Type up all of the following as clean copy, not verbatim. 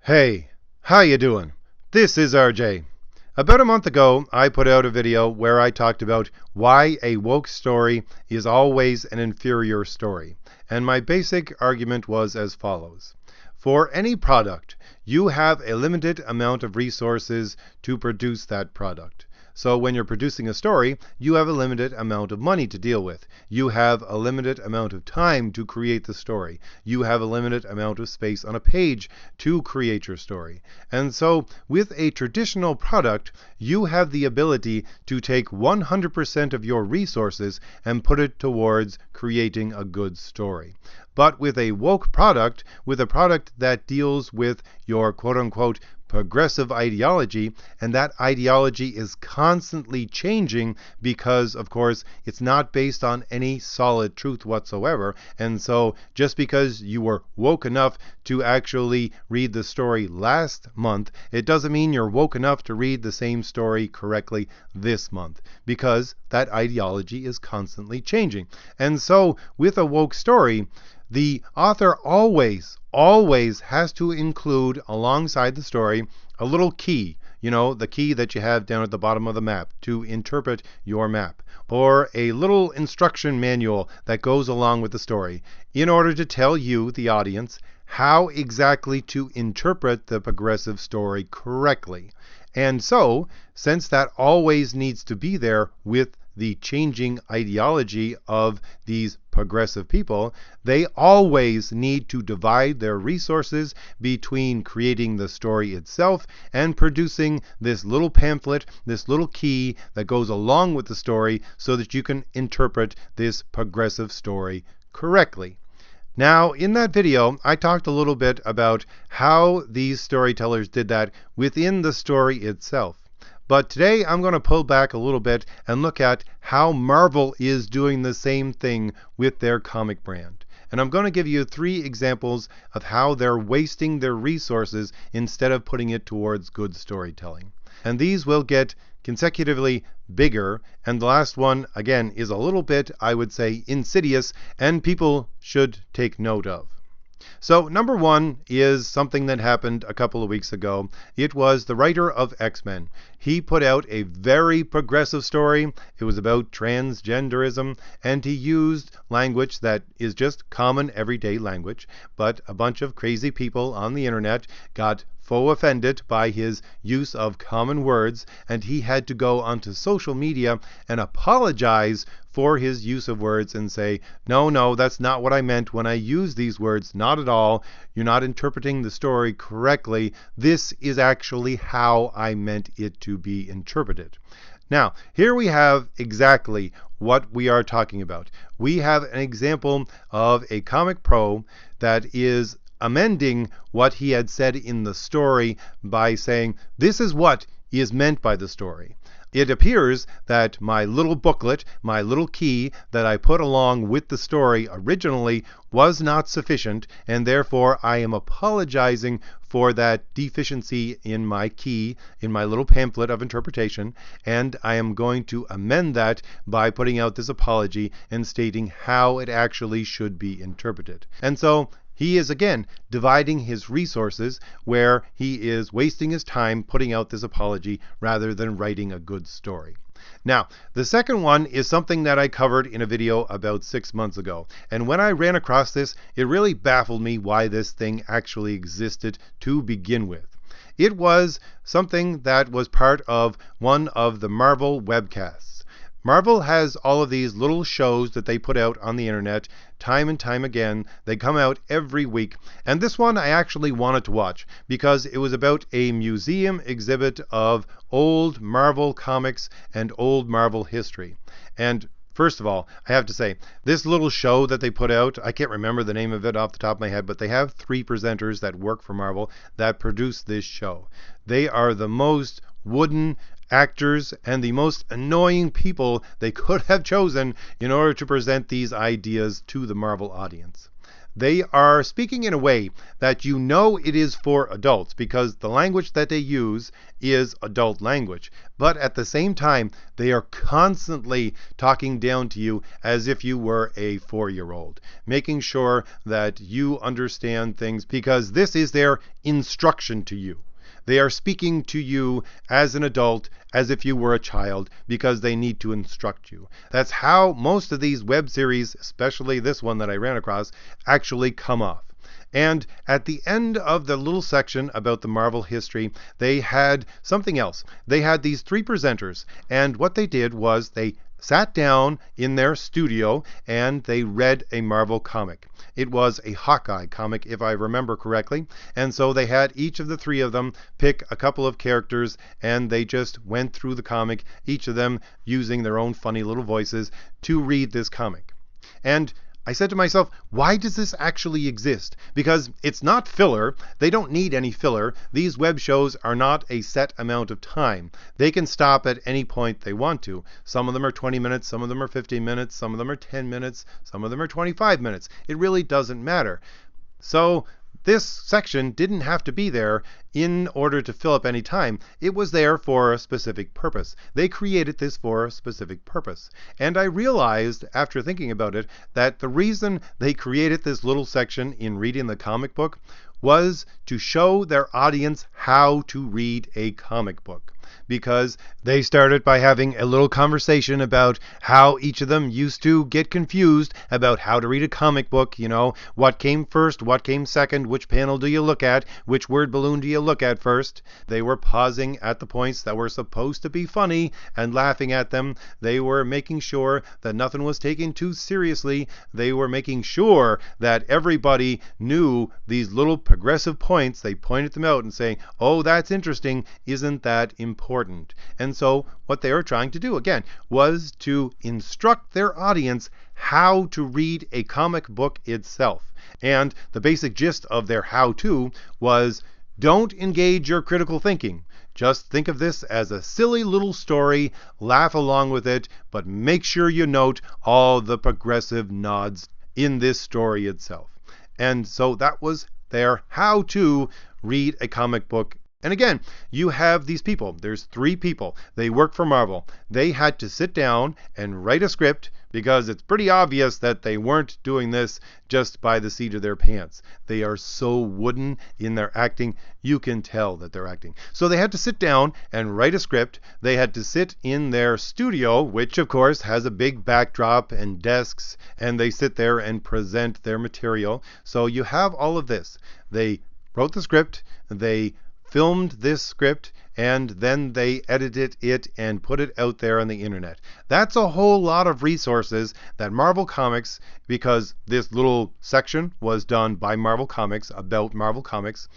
Hey, how you doing? This is RJ. About a month ago, I put out a video where I talked about why a woke story is always an inferior story. And my basic argument was as follows. For any product, you have a limited amount of resources to produce that product. So when you're producing a story, you have a limited amount of money to deal with. You have a limited amount of time to create the story. You have a limited amount of space on a page to create your story. And so with a traditional product, you have the ability to take 100% of your resources and put it towards creating a good story. But with a woke product, with a product that deals with your quote-unquote progressive ideology, and that ideology is constantly changing because, of course, it's not based on any solid truth whatsoever. And so just because you were woke enough to actually read the story last month, it doesn't mean you're woke enough to read the same story correctly this month, because that ideology is constantly changing. And so with a woke story, the author always has to include alongside the story a little key, the key that you have down at the bottom of the map to interpret your map, or a little instruction manual that goes along with the story in order to tell you, the audience, how exactly to interpret the progressive story correctly. And so, since that always needs to be there with the changing ideology of these progressive people, they always need to divide their resources between creating the story itself and producing this little pamphlet, this little key that goes along with the story so that you can interpret this progressive story correctly. Now, in that video, I talked a little bit about how these storytellers did that within the story itself. But today I'm going to pull back a little bit and look at how Marvel is doing the same thing with their comic brand. And I'm going to give you 3 examples of how they're wasting their resources instead of putting it towards good storytelling. And these will get consecutively bigger, and the last one, again, is a little bit, I would say, insidious, and people should take note of. So number 1 is something that happened a couple of weeks ago. It was the writer of X-Men. He put out a very progressive story. It was about transgenderism, and he used language that is just common everyday language, but a bunch of crazy people on the internet got faux offended by his use of common words, and he had to go onto social media and apologize for his use of words and say, no, that's not what I meant when I use these words, not at all. You're not interpreting the story correctly. This is actually how I meant it to be interpreted. Now, here we have exactly what we are talking about. We have an example of a comic pro that is amending what he had said in the story by saying, this is what is meant by the story. It appears that my little booklet, my little key that I put along with the story originally was not sufficient, and therefore I am apologizing for that deficiency in my key, in my little pamphlet of interpretation, and I am going to amend that by putting out this apology and stating how it actually should be interpreted. And so he is again dividing his resources, where he is wasting his time putting out this apology rather than writing a good story. Now, the second one is something that I covered in a video about 6 months ago. And when I ran across this, it really baffled me why this thing actually existed to begin with. It was something that was part of one of the Marvel webcasts. Marvel has all of these little shows that they put out on the internet time and time again. They come out every week. And this one I actually wanted to watch because it was about a museum exhibit of old Marvel comics and old Marvel history. And first of all, I have to say, this little show that they put out, I can't remember the name of it off the top of my head, but they have 3 presenters that work for Marvel that produce this show. They are the most wooden actors and the most annoying people they could have chosen in order to present these ideas to the Marvel audience. They are speaking in a way that you know it is for adults because the language that they use is adult language. But at the same time, they are constantly talking down to you as if you were a 4-year-old, making sure that you understand things because this is their instruction to you. They are speaking to you as an adult, as if you were a child, because they need to instruct you. That's how most of these web series, especially this one that I ran across, actually come off. And at the end of the little section about the Marvel history, they had something else. They had these 3 presenters, and what they did was they sat down in their studio and they read a Marvel comic. It was a Hawkeye comic, if I remember correctly. And so they had each of the 3 of them pick a couple of characters and they just went through the comic, each of them using their own funny little voices to read this comic. And I said to myself, why does this actually exist? Because it's not filler. They don't need any filler. These web shows are not a set amount of time. They can stop at any point they want to. Some of them are 20 minutes, some of them are 15 minutes, some of them are 10 minutes, some of them are 25 minutes. It really doesn't matter. So this section didn't have to be there in order to fill up any time. It was there for a specific purpose. They created this for a specific purpose. And I realized, after thinking about it, that the reason they created this little section in reading the comic book was to show their audience how to read a comic book. Because they started by having a little conversation about how each of them used to get confused about how to read a comic book. You know, what came first, what came second, which panel do you look at, which word balloon do you look at first. They were pausing at the points that were supposed to be funny and laughing at them. They were making sure that nothing was taken too seriously. They were making sure that everybody knew these little progressive points. They pointed them out and saying, oh, that's interesting. Isn't that important? And so what they were trying to do, again, was to instruct their audience how to read a comic book itself. And the basic gist of their how-to was, don't engage your critical thinking. Just think of this as a silly little story, laugh along with it, but make sure you note all the progressive nods in this story itself. And so that was their how to read a comic book. And again, you have these people. There's 3 people. They work for Marvel. They had to sit down and write a script because it's pretty obvious that they weren't doing this just by the seat of their pants. They are so wooden in their acting, you can tell that they're acting. So they had to sit down and write a script. They had to sit in their studio, which of course has a big backdrop and desks, and they sit there and present their material. So you have all of this. They wrote the script, they filmed this script, and then they edited it and put it out there on the internet. That's a whole lot of resources that Marvel Comics, because this little section was done by Marvel Comics about Marvel Comics,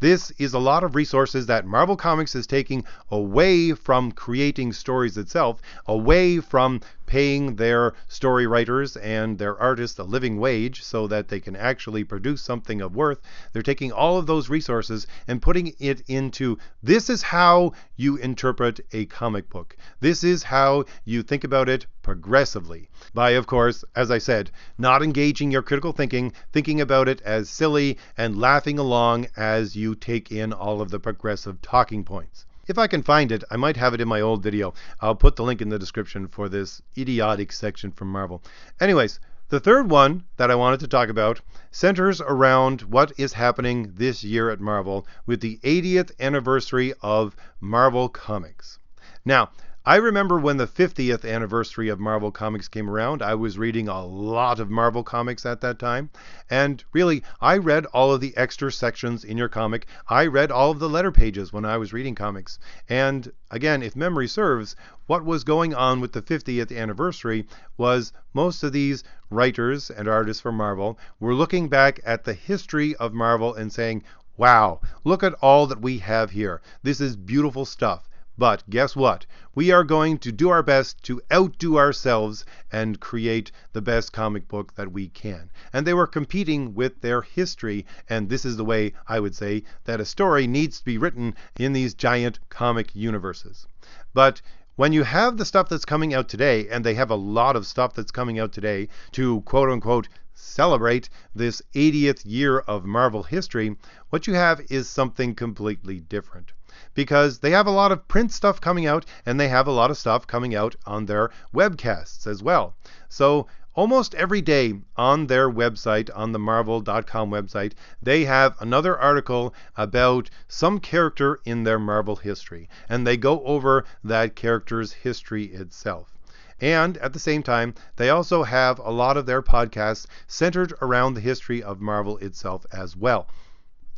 this is a lot of resources that Marvel Comics is taking away from creating stories itself, away from paying their story writers and their artists a living wage so that they can actually produce something of worth. They're taking all of those resources and putting it into, this is how you interpret a comic book. This is how you think about it progressively. By, of course, as I said, not engaging your critical thinking, thinking about it as silly and laughing along as you take in all of the progressive talking points. If I can find it, I might have it in my old video. I'll put the link in the description for this idiotic section from Marvel. Anyways, the third one that I wanted to talk about centers around what is happening this year at Marvel with the 80th anniversary of Marvel Comics. Now, I remember when the 50th anniversary of Marvel Comics came around. I was reading a lot of Marvel Comics at that time. And really, I read all of the extra sections in your comic. I read all of the letter pages when I was reading comics. And again, if memory serves, what was going on with the 50th anniversary was most of these writers and artists for Marvel were looking back at the history of Marvel and saying, wow, look at all that we have here. This is beautiful stuff. But guess what? We are going to do our best to outdo ourselves and create the best comic book that we can. And they were competing with their history, and this is the way I would say that a story needs to be written in these giant comic universes. But when you have the stuff that's coming out today, and they have a lot of stuff that's coming out today to quote-unquote celebrate this 80th year of Marvel history, what you have is something completely different. Because they have a lot of print stuff coming out, and they have a lot of stuff coming out on their webcasts as well. So almost every day on their website, on the Marvel.com website, they have another article about some character in their Marvel history. And they go over that character's history itself. And at the same time, they also have a lot of their podcasts centered around the history of Marvel itself as well.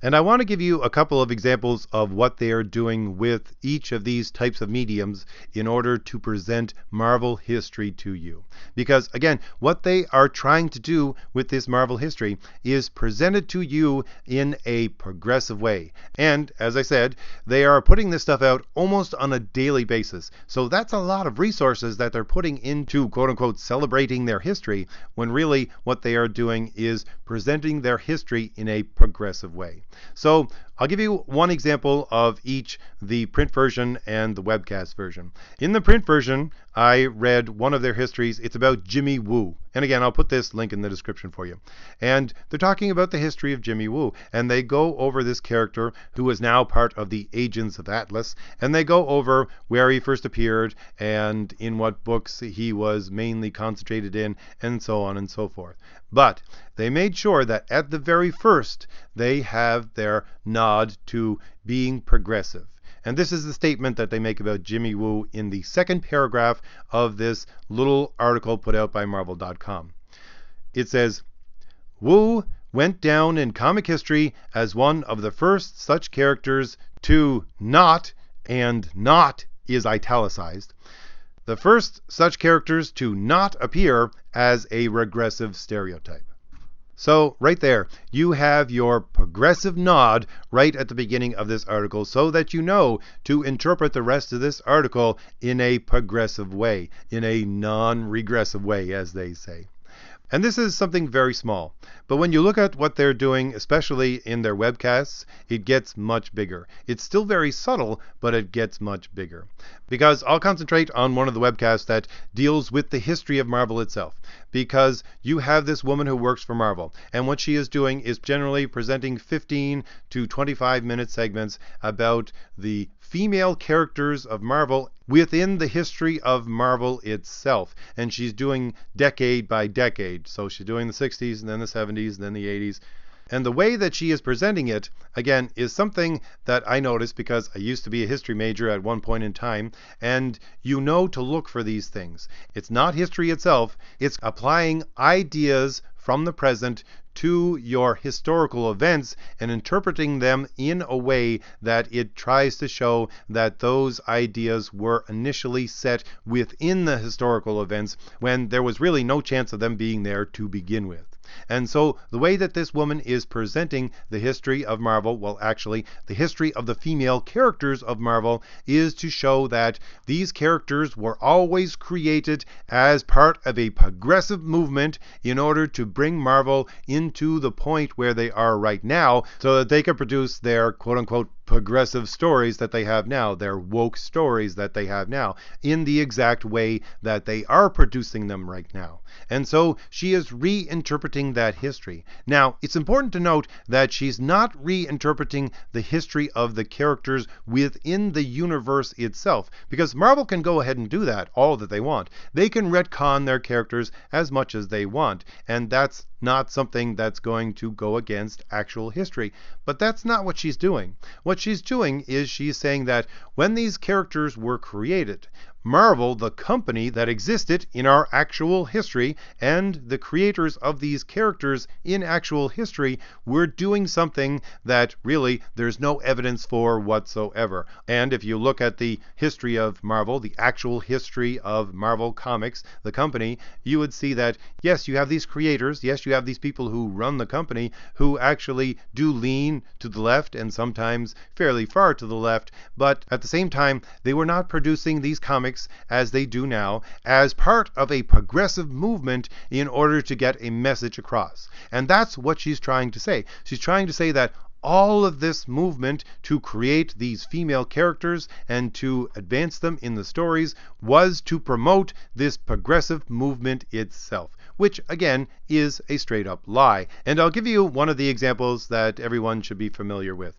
And I want to give you a couple of examples of what they are doing with each of these types of mediums in order to present Marvel history to you. Because again, what they are trying to do with this Marvel history is present it to you in a progressive way. And as I said, they are putting this stuff out almost on a daily basis. So that's a lot of resources that they're putting into quote unquote celebrating their history, when really what they are doing is presenting their history in a progressive way. So I'll give you one example of each, the print version and the webcast version. In the print version, I read one of their histories. It's about Jimmy Woo. And again, I'll put this link in the description for you. And they're talking about the history of Jimmy Woo. And they go over this character who is now part of the Agents of Atlas. And they go over where he first appeared and in what books he was mainly concentrated in, and so on and so forth. But they made sure that at the very first, they have their nod to being progressive. And this is the statement that they make about Jimmy Woo in the second paragraph of this little article put out by Marvel.com. It says, Woo went down in comic history as one of the first such characters to not, and not is italicized, the first such characters to not appear as a regressive stereotype. So right there, you have your progressive nod right at the beginning of this article so that you know to interpret the rest of this article in a progressive way, in a non-regressive way, as they say. And this is something very small. But when you look at what they're doing, especially in their webcasts, it gets much bigger. It's still very subtle, but it gets much bigger. Because I'll concentrate on one of the webcasts that deals with the history of Marvel itself. Because you have this woman who works for Marvel, and what she is doing is generally presenting 15 to 25 minute segments about the female characters of Marvel within the history of Marvel itself. And she's doing decade by decade. So she's doing the 60s and then the 70s and then the 80s. And the way that she is presenting it, again, is something that I noticed because I used to be a history major at one point in time, and you know to look for these things. It's not history itself, it's applying ideas from the present to your historical events and interpreting them in a way that it tries to show that those ideas were initially set within the historical events when there was really no chance of them being there to begin with. And so the way that this woman is presenting the history of Marvel, well, actually, the history of the female characters of Marvel, is to show that these characters were always created as part of a progressive movement in order to bring Marvel into the point where they are right now so that they can produce their quote-unquote progressive stories that they have now, their woke stories that they have now, in the exact way that they are producing them right now. And so she is reinterpreting that history. Now, it's important to note that she's not reinterpreting the history of the characters within the universe itself, because Marvel can go ahead and do that all that they want. They can retcon their characters as much as they want, and that's not something that's going to go against actual history. But that's not what she's doing. What she's doing is she's saying that when these characters were created, Marvel, the company that existed in our actual history, and the creators of these characters in actual history were doing something that really there's no evidence for whatsoever. And if you look at the history of Marvel, the actual history of Marvel Comics, the company, you would see that, yes, you have these creators, yes, you have these people who run the company who actually do lean to the left and sometimes fairly far to the left, but at the same time, they were not producing these comics as they do now as part of a progressive movement in order to get a message across. And that's what she's trying to say. She's trying to say that all of this movement to create these female characters and to advance them in the stories was to promote this progressive movement itself, which again is a straight up lie. And I'll give you one of the examples that everyone should be familiar with.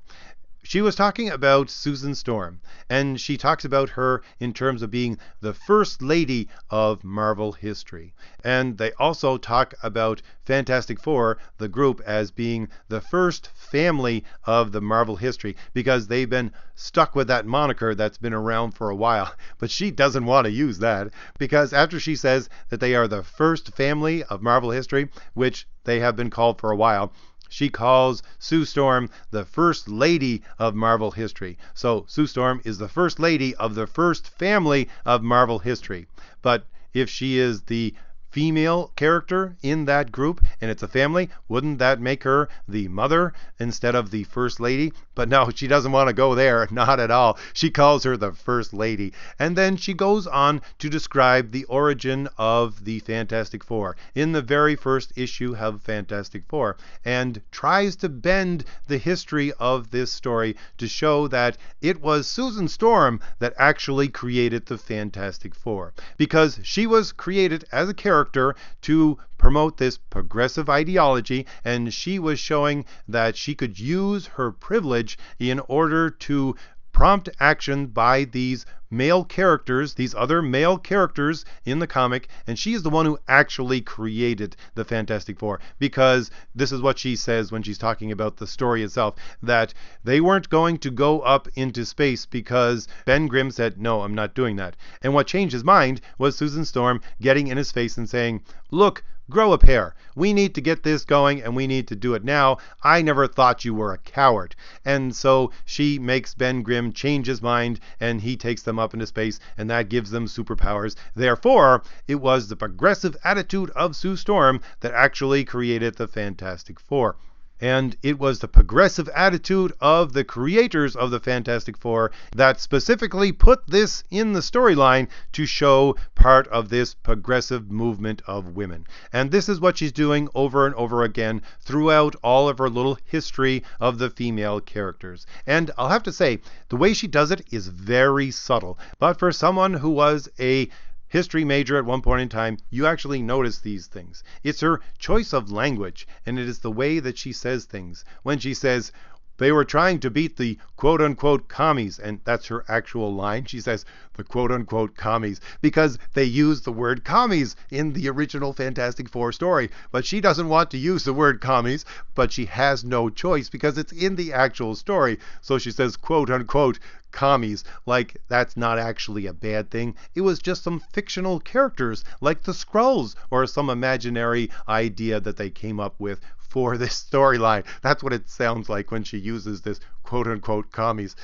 She was talking about Susan Storm, and she talks about her in terms of being the first lady of Marvel history. And they also talk about Fantastic Four, the group, as being the first family of the Marvel history, because they've been stuck with that moniker that's been around for a while. But she doesn't want to use that, because after she says that they are the first family of Marvel history, which they have been called for a while, she calls Sue Storm the first lady of Marvel history. So Sue Storm is the first lady of the first family of Marvel history. But if she is the female character in that group and it's a family, wouldn't that make her the mother instead of the first lady? But no, she doesn't want to go there, not at all. She calls her the first lady. And then she goes on to describe the origin of the Fantastic Four in the very first issue of Fantastic Four, and tries to bend the history of this story to show that it was Susan Storm that actually created the Fantastic Four, because she was created as a character to promote this progressive ideology, and she was showing that she could use her privilege in order to prompt action by these male characters, these other male characters in the comic, and she is the one who actually created the Fantastic Four, because this is what she says when she's talking about the story itself, that they weren't going to go up into space because Ben Grimm said, no, I'm not doing that. And what changed his mind was Susan Storm getting in his face and saying, look, grow a pair. We need to get this going, and we need to do it now. I never thought you were a coward. And so she makes Ben Grimm change his mind, and he takes them up into space, and that gives them superpowers. Therefore, it was the progressive attitude of Sue Storm that actually created the Fantastic Four. And it was the progressive attitude of the creators of the Fantastic Four that specifically put this in the storyline to show part of this progressive movement of women. And this is what she's doing over and over again throughout all of her little history of the female characters. And I'll have to say, the way she does it is very subtle. But for someone who was a history major at one point in time, you actually notice these things. It's her choice of language, and it is the way that she says things. When she says, they were trying to beat the quote-unquote commies, and that's her actual line. She says the quote-unquote commies because they use the word commies in the original Fantastic Four story. But she doesn't want to use the word commies, but she has no choice because it's in the actual story. So she says quote-unquote commies, like that's not actually a bad thing. It was just some fictional characters like the Skrulls, or some imaginary idea that they came up with for this storyline. That's what it sounds like when she uses this quote-unquote commies.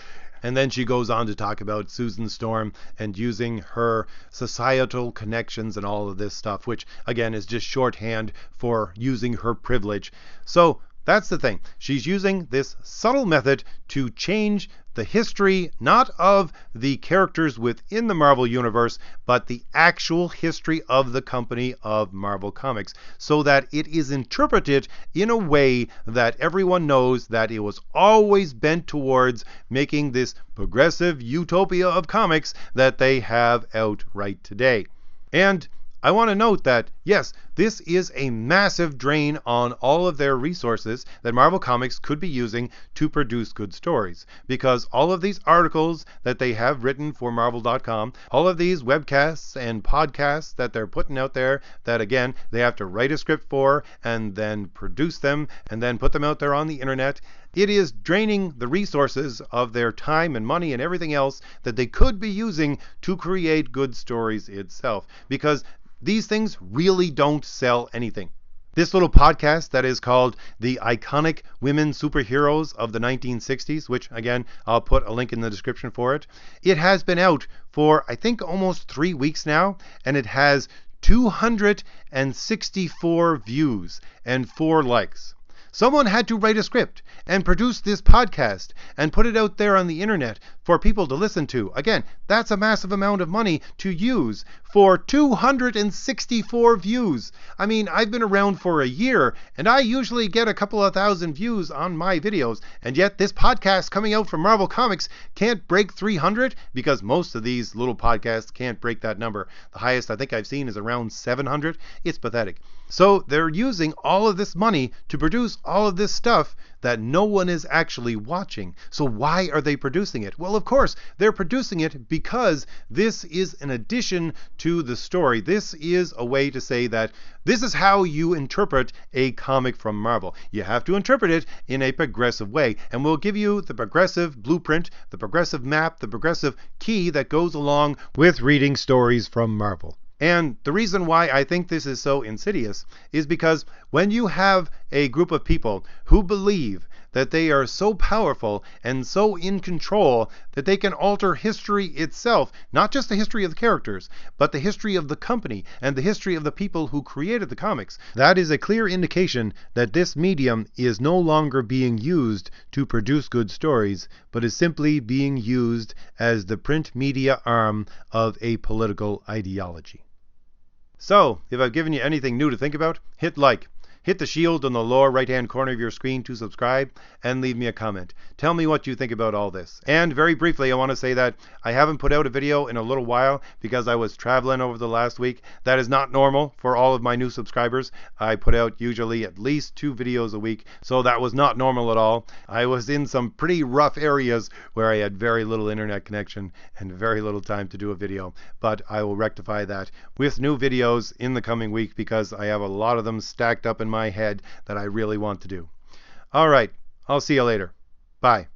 And then she goes on to talk about Susan Storm and using her societal connections and all of this stuff, which again is just shorthand for using her privilege. So that's the thing. She's using this subtle method to change the history, not of the characters within the Marvel Universe, but the actual history of the company of Marvel Comics, so that it is interpreted in a way that everyone knows that it was always bent towards making this progressive utopia of comics that they have out right today. And I want to note that, yes, this is a massive drain on all of their resources that Marvel Comics could be using to produce good stories, because all of these articles that they have written for Marvel.com, all of these webcasts and podcasts that they're putting out there, that again, they have to write a script for and then produce them and then put them out there on the internet. It is draining the resources of their time and money and everything else that they could be using to create good stories itself, because these things really don't sell anything. This little podcast that is called The Iconic Women Superheroes of the 1960s, which again, I'll put a link in the description for it. It has been out for, I think, almost 3 weeks now, and it has 264 views and 4 likes. Someone had to write a script and produce this podcast and put it out there on the internet for people to listen to. Again, that's a massive amount of money to use for 264 views. I mean, I've been around for a year and I usually get a couple of thousand views on my videos, and yet this podcast coming out from Marvel Comics can't break 300 because most of these little podcasts can't break that number. The highest I think I've seen is around 700. It's pathetic. So they're using all of this money to produce all of this stuff that no one is actually watching. So why are they producing it? Well, of course, they're producing it because this is an addition to the story. This is a way to say that this is how you interpret a comic from Marvel. You have to interpret it in a progressive way, and we'll give you the progressive blueprint, the progressive map, the progressive key that goes along with reading stories from Marvel. And the reason why I think this is so insidious is because when you have a group of people who believe that they are so powerful and so in control that they can alter history itself, not just the history of the characters, but the history of the company and the history of the people who created the comics, that is a clear indication that this medium is no longer being used to produce good stories, but is simply being used as the print media arm of a political ideology. So, if I've given you anything new to think about, hit like. Hit the shield on the lower right hand corner of your screen to subscribe, and leave me a comment. Tell me what you think about all this. And very briefly, I want to say that I haven't put out a video in a little while because I was traveling over the last week. That is not normal for all of my new subscribers. I put out usually at least 2 videos a week, so that was not normal at all. I was in some pretty rough areas where I had very little internet connection and very little time to do a video, but I will rectify that with new videos in the coming week because I have a lot of them stacked up in my head that I really want to do. All right, I'll see you later. Bye.